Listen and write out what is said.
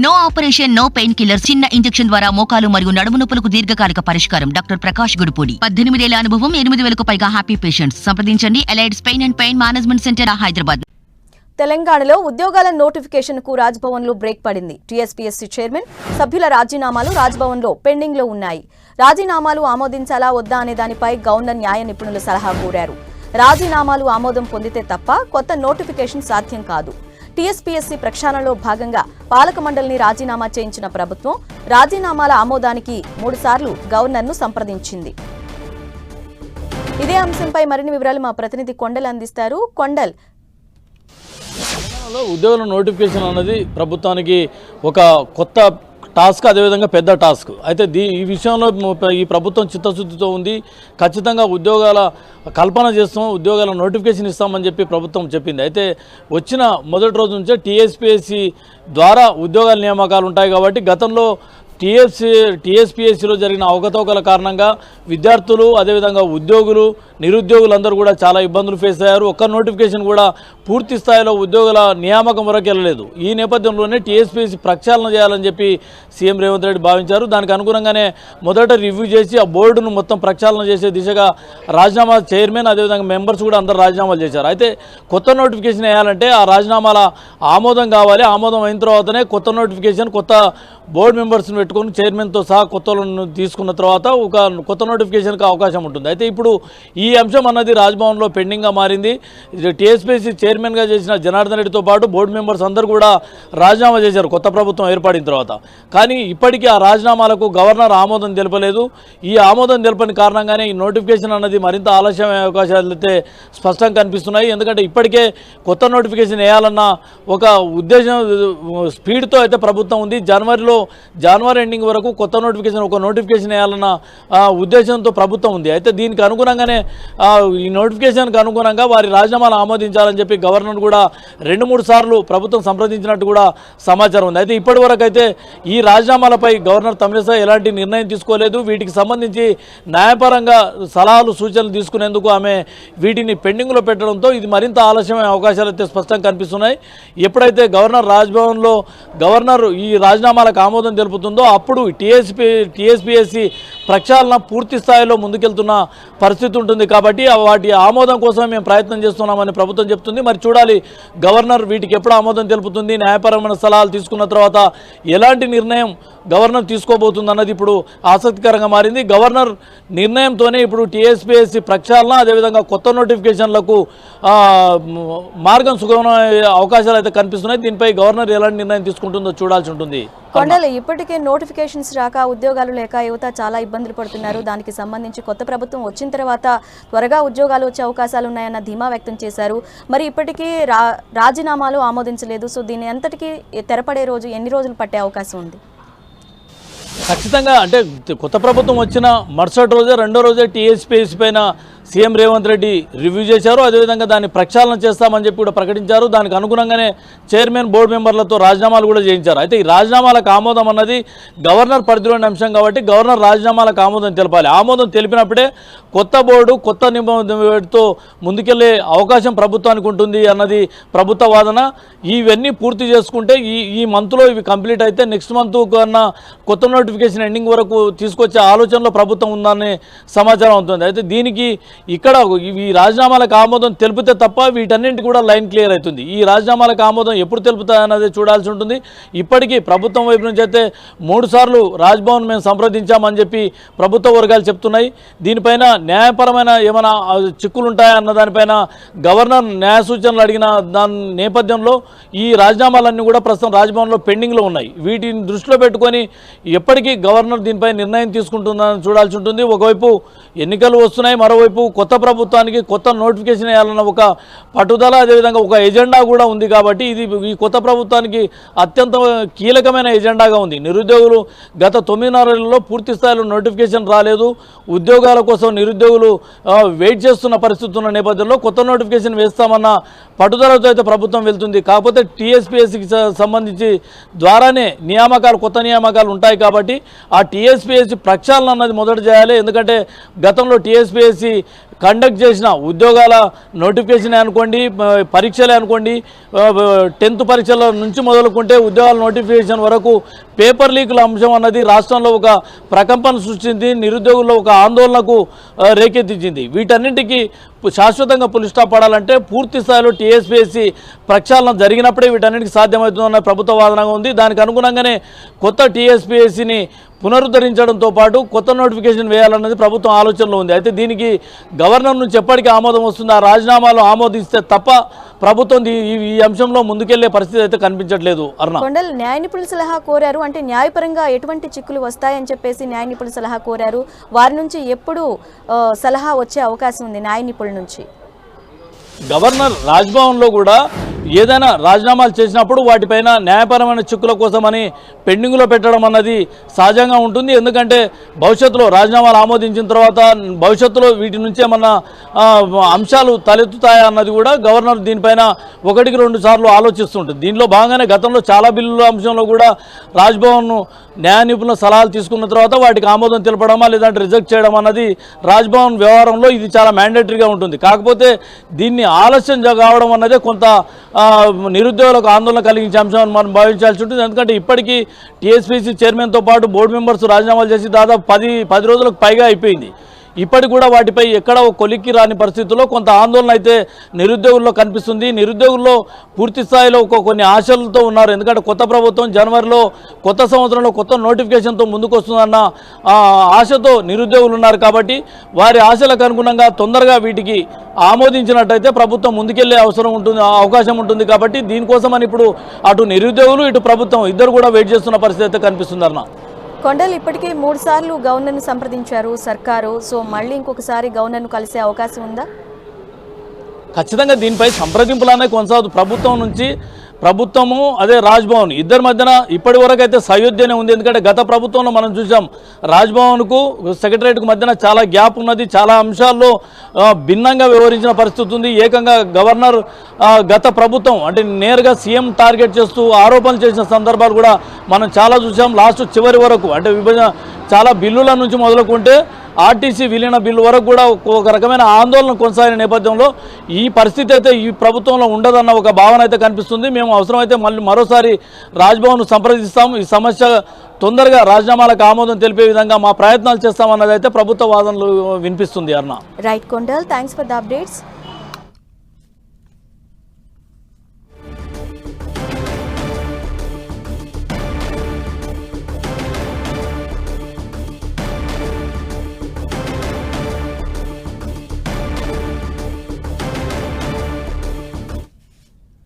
No operation, no painkiller. చిన్న injection ద్వారా మోకాలు మరియు నడుము నొప్పులకు దీర్ఘకాలిక పరిష్కారం. డాక్టర్ ప్రకాష్ గుడిపూడి. 18 ఏళ్ల అనుభవం, 8,000కు పైగా హ్యాపీ పేషెంట్స్. సంప్రదించండి Allied's pain and pain management centre, Hyderabad. తెలంగాణలో ఉద్యోగాల నోటిఫికేషన్కు రాజ్భవన్లో బ్రేక్ పడింది. టీఎస్పీఎస్సీ చైర్మన్, సభ్యుల రాజీనామాలు రాజ్భవన్లో పెండింగ్లో ఉన్నాయి. రాజీనామాలు ఆమోదించాలా వద్దా అనే దానిపై గవర్నర్ న్యాయ నిపుణులు సలహా కోరారు. రాజీనామాలు ఆమోదం పొందితే తప్ప కొత్త నోటిఫికేషన్ సాధ్యం కాదు. టీఎస్పీఎస్సీ ప్రక్షాళనలో భాగంగా పాలక మండలిని రాజీనామా చేయించిన ప్రభుత్వం రాజీనామాల ఆమోదానికి 3 సార్లు గవర్నర్ను సంప్రదించింది. ఇదే అంశంపై మరిన్ని వివరాలు మా ప్రతినిధి కొండల్ అందిస్తారు. కొండల్, ఉద్యోగుల నోటిఫికేషన్ అన్నది ప్రభుత్వానికి ఒక కొత్త టాస్క్, అదేవిధంగా పెద్ద టాస్క్. అయితే ఈ విషయంలో ఈ ప్రభుత్వం చిత్తశుద్ధితో ఉంది. ఖచ్చితంగా ఉద్యోగాల కల్పన చేస్తాం, ఉద్యోగాల నోటిఫికేషన్ ఇస్తామని చెప్పి ప్రభుత్వం చెప్పింది. అయితే వచ్చిన మొదటి రోజు నుంచే టీఎస్పీఎస్సీ ద్వారా ఉద్యోగాల నియామకాలు ఉంటాయి కాబట్టి గతంలో టీఎస్పీఎస్సీలో జరిగిన అవకతవకల కారణంగా విద్యార్థులు, అదేవిధంగా ఉద్యోగులు, నిరుద్యోగులందరూ కూడా చాలా ఇబ్బందులు ఫేస్ అయ్యారు. ఒక్క నోటిఫికేషన్ కూడా పూర్తి స్థాయిలో ఉద్యోగుల నియామకం వరకు వెళ్ళలేదు. ఈ నేపథ్యంలోనే టీఎస్పీఎస్సీ ప్రక్షాళన చేయాలని చెప్పి సీఎం రేవంత్ రెడ్డి భావించారు. దానికి అనుగుణంగానే మొదట రివ్యూ చేసి ఆ బోర్డును మొత్తం ప్రక్షాళన చేసే దిశగా రాజీనామా చైర్మన్, అదేవిధంగా మెంబర్స్ కూడా అందరూ రాజీనామాలు చేశారు. అయితే కొత్త నోటిఫికేషన్ వేయాలంటే ఆ రాజీనామాల ఆమోదం కావాలి. ఆమోదం అయిన తర్వాతనే కొత్త నోటిఫికేషన్, కొత్త బోర్డు మెంబర్స్ని పెట్టుకొని చైర్మన్తో సహా కొత్తలను తీసుకున్న తర్వాత ఒక కొత్త నోటిఫికేషన్కి అవకాశం ఉంటుంది. అయితే ఇప్పుడు ఈ అంశం అన్నది రాజ్భవన్లో పెండింగ్గా మారింది. టీఎస్పీఎస్సీ చైర్మన్గా చేసిన జనార్దన్ రెడ్డితో పాటు బోర్డు మెంబర్స్ అందరూ కూడా రాజీనామా చేశారు కొత్త ప్రభుత్వం ఏర్పడిన తర్వాత. కానీ ఇప్పటికీ ఆ రాజీనామాలకు గవర్నర్ ఆమోదం తెలపలేదు. ఈ ఆమోదం తెలపని కారణంగానే ఈ నోటిఫికేషన్ అన్నది మరింత ఆలస్యమయ్యే అవకాశాలు అయితే స్పష్టంగా కనిపిస్తున్నాయి. ఎందుకంటే ఇప్పటికే కొత్త నోటిఫికేషన్ వేయాలన్న ఒక ఉద్దేశం, స్పీడ్తో అయితే ప్రభుత్వం ఉంది. జనవరి ఎండింగ్ వరకు కొత్త నోటిఫికేషన్ వేయాలన్న ఉద్దేశంతో ప్రభుత్వం ఉంది. అయితే దీనికి అనుగుణంగానే ఈ నోటిఫికేషన్కి అనుగుణంగా వారి రాజీనామాలు ఆమోదించాలని చెప్పి గవర్నర్ కూడా 2-3 సార్లు ప్రభుత్వం సంప్రదించినట్టు కూడా సమాచారం ఉంది. అయితే ఇప్పటి వరకు అయితే ఈ రాజీనామాలపై గవర్నర్ తమిళిసై ఎలాంటి నిర్ణయం తీసుకోలేదు. వీటికి సంబంధించి న్యాయపరంగా సలహాలు, సూచనలు తీసుకునేందుకు ఆమె వీటిని పెండింగ్లో పెట్టడంతో ఇది మరింత ఆలస్యమయ్యే అవకాశాలు అయితే స్పష్టంగా కనిపిస్తున్నాయి. ఎప్పుడైతే గవర్నర్ రాజ్భవన్లో గవర్నర్ ఈ రాజీనామాలకు ఆమోదం తెలుపుతుందో అప్పుడు టీఎస్పీఎస్సీ ప్రక్షాళన పూర్తి స్థాయిలో ముందుకెళ్తున్న పరిస్థితి ఉంటుంది. కాబట్టి వాటి ఆమోదం కోసం మేము ప్రయత్నం చేస్తున్నామని ప్రభుత్వం చెప్తుంది. మరి చూడాలి గవర్నర్ వీటికి ఎప్పుడు ఆమోదం తెలుపుతుంది, న్యాయపరమైన సలహాలు తీసుకున్న తర్వాత ఎలాంటి నిర్ణయం గవర్నర్ తీసుకోబోతుంది అన్నది ఇప్పుడు ఆసక్తికరంగా మారింది. గవర్నర్ నిర్ణయంతోనే ఇప్పుడు టీఎస్పీఎస్సీ ప్రక్షాళన, అదేవిధంగా కొత్త నోటిఫికేషన్లకు మార్గం సుగమమయ్యే అవకాశాలు అయితే కనిపిస్తున్నాయి. దీనిపై గవర్నర్ ఎలాంటి నిర్ణయం తీసుకుంటుందో చూడాల్సి ఉంటుంది. కొండలు, ఇప్పటికే నోటిఫికేషన్స్ రాక, ఉద్యోగాలు లేక యువత చాలా ఇబ్బందులు పడుతున్నారు. దానికి సంబంధించి కొత్త ప్రభుత్వం వచ్చిన తర్వాత త్వరగా ఉద్యోగాలు వచ్చే అవకాశాలు ఉన్నాయన్న ధీమా వ్యక్తం చేశారు. మరి ఇప్పటికీ రాజీనామాలు ఆమోదించలేదు. సో దీని అంతటికీ తెరపడే రోజు ఎన్ని రోజులు పట్టే అవకాశం ఉంది? ఖచ్చితంగా అంటే కొత్త ప్రభుత్వం వచ్చిన మరుసటి రోజే, రెండో రోజే టీఎస్పీఎస్సీ పైన సీఎం రేవంత్ రెడ్డి రివ్యూ చేశారు. అదేవిధంగా దాన్ని ప్రక్షాళన చేస్తామని చెప్పి కూడా ప్రకటించారు. దానికి అనుగుణంగానే చైర్మన్, బోర్డు మెంబర్లతో రాజీనామాలు కూడా చేయించారు. అయితే ఈ రాజీనామాలకు ఆమోదం అన్నది గవర్నర్ పరిధిలోని అంశం కాబట్టి గవర్నర్ రాజీనామాలకు ఆమోదం తెలపాలి. ఆమోదం తెలిపినప్పుడే కొత్త బోర్డు, కొత్త నిబంధనతో ముందుకెళ్లే అవకాశం ప్రభుత్వానికి ఉంటుంది అన్నది ప్రభుత్వ వాదన. ఇవన్నీ పూర్తి చేసుకుంటే ఈ మంత్లో ఇవి కంప్లీట్ అయితే నెక్స్ట్ మంత్ కన్నా కొత్త నోటిఫికేషన్ ఎండింగ్ వరకు తీసుకొచ్చే ఆలోచనలో ప్రభుత్వం ఉందనే సమాచారం అవుతుంది. అయితే దీనికి ఇక్కడ ఈ రాజీనామాలకు ఆమోదం తెలిపితే తప్ప వీటన్నింటి కూడా లైన్ క్లియర్ అవుతుంది. ఈ రాజీనామాలకు ఆమోదం ఎప్పుడు తెలుపుతాయన్నది చూడాల్సి ఉంటుంది. ఇప్పటికీ ప్రభుత్వం వైపు నుంచి అయితే 3 సార్లు రాజ్భవన్ మేము సంప్రదించామని చెప్పి ప్రభుత్వ వర్గాలు చెప్తున్నాయి. దీనిపైన న్యాయపరమైన ఏమైనా చిక్కులు ఉంటాయా అన్న దానిపైన గవర్నర్ న్యాయ సూచనలు అడిగిన దాని నేపథ్యంలో ఈ రాజీనామాలన్నీ కూడా ప్రస్తుతం రాజ్భవన్లో పెండింగ్లో ఉన్నాయి. వీటిని దృష్టిలో పెట్టుకొని ఎప్పటికీ గవర్నర్ దీనిపై నిర్ణయం తీసుకుంటుందని చూడాల్సి ఉంటుంది. ఒకవైపు ఎన్నికలు వస్తున్నాయి, మరోవైపు కొత్త ప్రభుత్వానికి కొత్త నోటిఫికేషన్ వేయాలన్న ఒక పట్టుదల, అదేవిధంగా ఒక ఎజెండా కూడా ఉంది. కాబట్టి ఇది ఈ కొత్త ప్రభుత్వానికి అత్యంత కీలకమైన ఎజెండాగా ఉంది. నిరుద్యోగులు గత 9.5 నెలల్లో పూర్తి స్థాయిలో నోటిఫికేషన్ రాలేదు. ఉద్యోగాల కోసం నిరుద్యోగులు వెయిట్ చేస్తున్న పరిస్థితి ఉన్న నేపథ్యంలో కొత్త నోటిఫికేషన్ వేస్తామన్న పట్టుదలతో అయితే ప్రభుత్వం వెళ్తుంది. కాకపోతే టీఎస్పీఎస్సీకి సంబంధించి ద్వారానే కొత్త నియామకాలు ఉంటాయి కాబట్టి ఆ టీఎస్పీఎస్సీ ప్రక్షాళన అన్నది మొదట చేయాలి. ఎందుకంటే గతంలో టీఎస్పీఎస్సీ కండక్ట్ చేసిన ఉద్యోగాల నోటిఫికేషన్ అనుకోండి, పరీక్షలే అనుకోండి, 10th పరీక్షల నుంచి మొదలుకుంటే ఉద్యోగాల నోటిఫికేషన్ వరకు పేపర్ లీకుల అంశం అన్నది రాష్ట్రంలో ఒక ప్రకంపన సృష్టించింది, నిరుద్యోగుల్లో ఒక ఆందోళనకు రేకెత్తించింది. వీటన్నింటికి శాశ్వతంగా పులి స్టాప్ పడాలంటే పూర్తి స్థాయిలో టీఎస్పీఎస్సీ ప్రక్షాళన జరిగినప్పుడే వీటన్నిటికి సాధ్యమవుతుందన్న ప్రభుత్వ వాదనగా ఉంది. దానికి అనుగుణంగానే కొత్త టీఎస్పీఎస్సీని పునరుద్ధరించడంతో పాటు కొత్త నోటిఫికేషన్ వేయాలన్నది ప్రభుత్వం ఆలోచనలో ఉంది. అయితే దీనికి గవర్నర్ నుంచి ఎప్పటికీ ఆమోదం వస్తుంది, ఆ రాజీనామాలు ఆమోదిస్తే తప్ప ప్రభుత్వం ఈ అంశంలో ముందుకెళ్లే పరిస్థితి అయితే కనిపించట్లేదు. అరుణ, కొండల్ న్యాయ నిపుణుల సలహా కోరారు, అంటే న్యాయపరంగా ఎటువంటి చిక్కులు వస్తాయని చెప్పేసి న్యాయ నిపుణుల సలహా కోరారు. వారి నుంచి ఎప్పుడు సలహా వచ్చే అవకాశం ఉంది న్యాయ నిపుణుల నుంచి? గవర్నర్ రాజ్భవన్లో కూడా ఏదైనా రాజీనామాలు చేసినప్పుడు వాటిపైన న్యాయపరమైన చిక్కుల కోసమని పెండింగ్లో పెట్టడం అన్నది సహజంగా ఉంటుంది. ఎందుకంటే భవిష్యత్తులో రాజీనామాలు ఆమోదించిన తర్వాత భవిష్యత్తులో వీటి నుంచి ఏమన్నా అంశాలు తలెత్తుతాయా అన్నది కూడా గవర్నర్ దీనిపైన 1-2 సార్లు ఆలోచిస్తుంటుంది. దీనిలో భాగంగానే గతంలో చాలా బిల్లుల అంశంలో కూడా రాజ్భవన్ను న్యాయ నిపుణుల సలహాలు తీసుకున్న తర్వాత వాటికి ఆమోదం తెలపడమా లేదంటే రిజెక్ట్ చేయడం అన్నది రాజ్భవన్ వ్యవహారంలో ఇది చాలా మ్యాండేటరీగా ఉంటుంది. కాకపోతే దీన్ని ఆలస్యం కావడం అన్నదే కొంత నిరుద్యోగులకు ఆందోళన కలిగించే అంశం మనం భావించాల్సి ఉంటుంది. ఎందుకంటే ఇప్పటికీ టీఎస్పీసీ చైర్మన్తో పాటు బోర్డు మెంబర్స్ రాజీనామాలు చేసి దాదాపు 10 రోజులకు పైగా అయిపోయింది. ఇప్పటికి కూడా వాటిపై ఎక్కడ కొలిక్కి రాని పరిస్థితుల్లో కొంత ఆందోళన అయితే నిరుద్యోగుల్లో కనిపిస్తుంది. నిరుద్యోగుల్లో పూర్తి స్థాయిలో కొన్ని ఆశలతో ఉన్నారు. ఎందుకంటే కొత్త ప్రభుత్వం జనవరిలో కొత్త సంవత్సరంలో కొత్త నోటిఫికేషన్తో ముందుకు వస్తుందన్న ఆశతో నిరుద్యోగులు ఉన్నారు. కాబట్టి వారి ఆశలకు అనుగుణంగా తొందరగా వీటికి ఆమోదించినట్టయితే ప్రభుత్వం ముందుకెళ్లే అవకాశం ఉంటుంది. కాబట్టి దీనికోసమని ఇప్పుడు అటు నిరుద్యోగులు ఇటు ప్రభుత్వం ఇద్దరు కూడా వెయిట్ చేస్తున్న పరిస్థితి అయితే కనిపిస్తుంది. అన్న కొండల్ ఇప్పటికే 3 సార్లు గవర్నర్ను సంప్రదించారు సర్కారు, సో మళ్ళీ ఇంకొకసారి గవర్నర్ను కలిసే అవకాశం ఉందా? ఖచ్చితంగా దీనిపై సంప్రదింపులనే కొనసాగుతుంది. ప్రభుత్వము అదే రాజ్భవన్ ఇద్దరి మధ్యన ఇప్పటి వరకు అయితే సయోధ్యనే ఉంది. ఎందుకంటే గత ప్రభుత్వంలో మనం చూసాం రాజ్భవన్కు సెక్రటరియట్కు మధ్యన చాలా గ్యాప్ ఉన్నది, చాలా అంశాల్లో భిన్నంగా వ్యవహరించిన పరిస్థితి ఉంది. ఏకంగా గవర్నర్ గత ప్రభుత్వం అంటే నేరుగా సీఎం టార్గెట్ చేస్తూ ఆరోపణలు చేసిన సందర్భాలు కూడా మనం చాలా చూసాం. లాస్ట్ చివరి వరకు అంటే విభజన చాలా బిల్లుల నుంచి మొదలుకుంటే ఆర్టీసీ విలీన బిల్లు వరకు కూడా ఒక రకమైన ఆందోళన కొనసాగిన నేపథ్యంలో ఈ పరిస్థితి అయితే ఈ ప్రభుత్వంలో ఉండదన్న ఒక భావన అయితే కనిపిస్తుంది. మేము అవసరమైతే మరోసారి రాజ్భవన్ను సంప్రదిస్తాం, ఈ సమస్య తొందరగా రాజీనామాలకు ఆమోదం తెలిపే విధంగా మా ప్రయత్నాలు చేస్తామన్నది అయితే ప్రభుత్వ వాదనలు వినిపిస్తుంది. అన్న right Kondal, thanks for the updates.